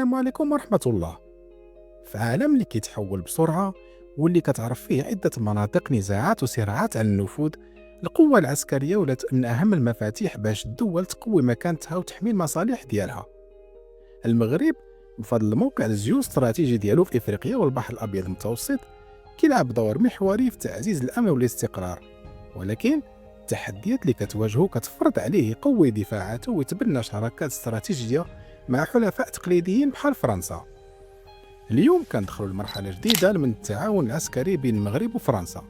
السلام عليكم ورحمة الله. في عالم اللي كيتحول بسرعة واللي كتعرف فيه عدة مناطق نزاعات وصراعات على النفوذ، القوة العسكرية ولات من أهم المفاتيح باش الدول تقوي مكانتها وتحمي المصالح ديالها. المغرب بفضل الموقع الجيوستراتيجي ديالو في إفريقيا والبحر الأبيض المتوسط كيلعب دور محوري في تعزيز الأمن والاستقرار، ولكن التحديات اللي كتواجهه كتفرض عليه يقوي دفاعاته ويتبنى شراكات استراتيجية مع حلفاء تقليديين بحال فرنسا. اليوم كندخلوا لمرحلة جديدة من التعاون العسكري بين المغرب وفرنسا،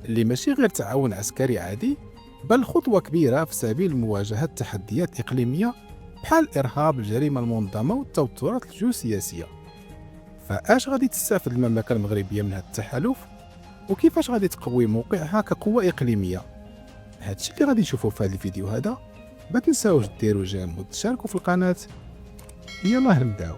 اللي ماشي غير تعاون عسكري عادي، بل خطوة كبيرة في سبيل مواجهة تحديات إقليمية بحال الإرهاب، الجريمة المنظمة والتوترات الجيوسياسية. فاش غادي تستافد المملكة المغربية من هذا التحالف، وكيفاش غادي تقوي موقعها كقوة إقليمية؟ هادشي اللي غادي نشوفوا في هذا الفيديو هذا. ما تنساوش ديروا جيم وتشاركوا في القناة. يلا نبداو.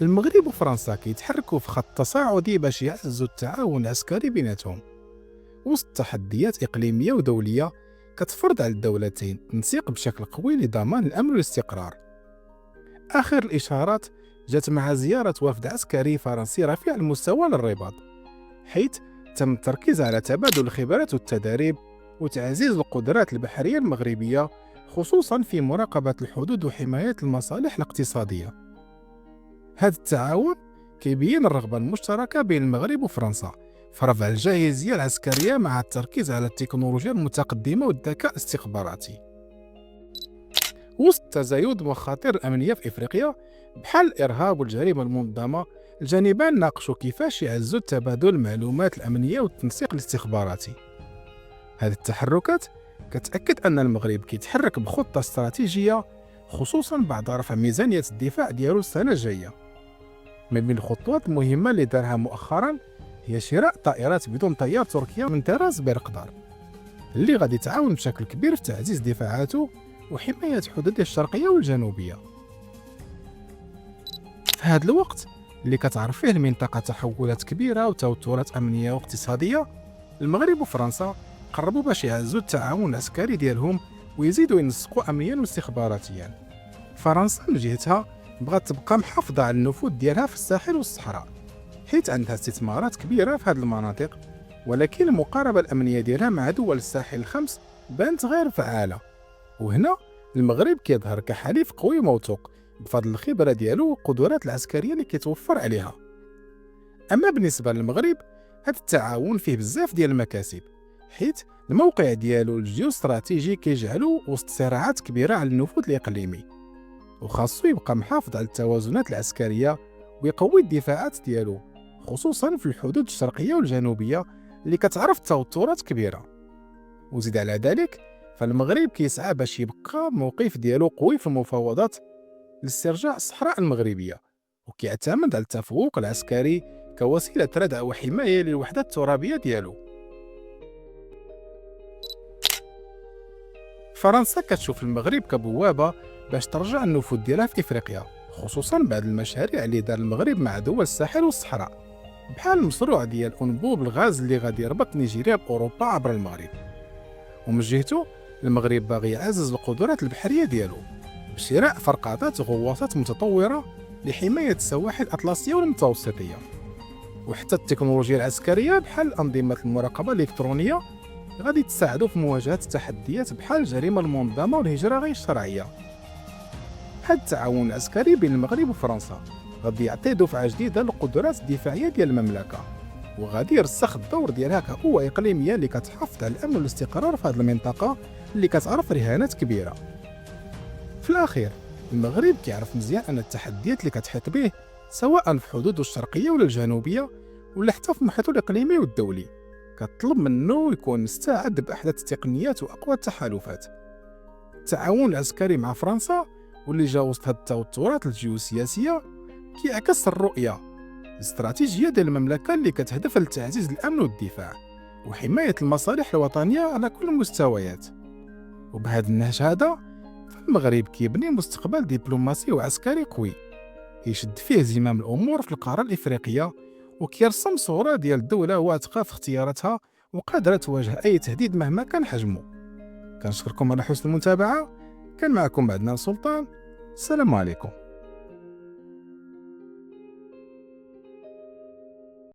المغرب وفرنسا كيتحركوا في خط تصاعدي باش يعززوا التعاون العسكري بيناتهم وسط تحديات إقليمية ودولية كتفرض على الدولتين التنسيق بشكل قوي لضمان الأمن والاستقرار. آخر الإشارات جات مع زيارة وفد عسكري فرنسي رفيع المستوى للرباط، حيث تم التركيز على تبادل الخبرات والتدريب وتعزيز القدرات البحرية المغربية، خصوصا في مراقبة الحدود وحماية المصالح الاقتصادية. هذا التعاون كيبين الرغبة المشتركة بين المغرب وفرنسا في رفع الجاهزية العسكرية مع التركيز على التكنولوجيا المتقدمة والذكاء الاستخباراتي. وسط تزايد مخاطر الأمنية في إفريقيا بحال الإرهاب والجريمة المنظمة، الجانبان ناقشوا كيفاش يعززوا تبادل المعلومات الأمنية والتنسيق الاستخباراتي. هذه التحركات كتأكد أن المغرب كيتحرك بخطة استراتيجية، خصوصا بعد رفع ميزانية الدفاع ديالو السنة الجاية. من بين الخطوات المهمة اللي دارها مؤخرا هي شراء طائرات بدون طيار تركيا من طراز بيرقدار، اللي غادي تعاون بشكل كبير في تعزيز دفاعاته وحماية حدوده الشرقية والجنوبية. في هذا الوقت اللي كتعرف فيه المنطقة تحولات كبيرة وتوترات أمنية واقتصادية، المغرب وفرنسا قربوا باش يعززوا التعاون العسكري ديالهم ويزيدوا ينسقوا أمنيا واستخباراتيا. فرنسا من جهتها بغات تبقى محافظة على النفوذ ديالها في الساحل والصحراء، حيث عندها استثمارات كبيرة في هذه المناطق، ولكن المقاربة الأمنية ديالها مع دول الساحل الخمس بانت غير فعالة. وهنا المغرب كيظهر كحليف قوي موثوق بفضل الخبرة ديالو والقدرات العسكرية اللي كيتوفر عليها. أما بالنسبة للمغرب، هذا التعاون فيه بزاف ديال المكاسب، حيث الموقع ديالو الجيوستراتيجي كيجعلو وسط صراعات كبيرة على النفوذ الإقليمي، وخاصو يبقى محافظ على التوازنات العسكرية ويقوي الدفاعات ديالو، خصوصا في الحدود الشرقية والجنوبية اللي كتعرف توترات كبيرة. وزيد على ذلك فالمغرب كيسعى باش يبقى موقف ديالو قوي في المفاوضات لاسترجاع الصحراء المغربية، وكيعتمد على التفوق العسكري كوسيلة ردع وحماية للوحدة الترابية ديالو. فرنسا كتشوف المغرب كبوابة باش ترجع النفوذ ديالها في إفريقيا، خصوصا بعد المشاريع اللي دار المغرب مع دول الساحل والصحراء، بحال المشروع ديال أنبوب الغاز اللي غادي يربط نيجيريا بأوروبا عبر المغرب. ومن جهته المغرب باغي يعزز القدرات البحرية ديالو بشراء فرقاطات وغواصات متطورة لحماية السواحل الأطلسية والمتوسطية، وحتى التكنولوجيا العسكرية بحال أنظمة المراقبة الإلكترونية غادي تساعدوا في مواجهة التحديات بحال الجريمة المنظمة والهجرة غير الشرعية. هذا التعاون العسكري بين المغرب وفرنسا غادي يعطي دفعة جديدة للقدرات الدفاعية ديال المملكة، وغادي يرسخ الدور ديالها كقوة إقليمية اللي كتحافظ على الأمن والاستقرار في هذه المنطقة اللي كتعرف رهانات كبيرة. في الأخير المغرب كيعرف مزيان أن التحديات اللي كتحيط به سواء في حدوده الشرقية ولا الجنوبية ولا حتى في محيطه الإقليمي والدولي كتطلب منه يكون مستعد بأحدث التقنيات وأقوى التحالفات. التعاون العسكري مع فرنسا واللي جا وسط هاد التوترات الجيوسياسية كيعكس الرؤية الاستراتيجية ديال المملكة اللي كتهدف لتعزيز الأمن والدفاع وحماية المصالح الوطنية على كل المستويات. وبهذا النهج هذا فالمغرب كيبني مستقبل دبلوماسي وعسكري قوي يشد فيه زمام الأمور في القارة الإفريقية، وكيرسم صورة ديال دولة واثقة في اختياراتها وقادرة تواجه أي تهديد مهما كان حجمه. كنشكركم على حسن المتابعة، كان معكم عدنان سلطان. السلام عليكم.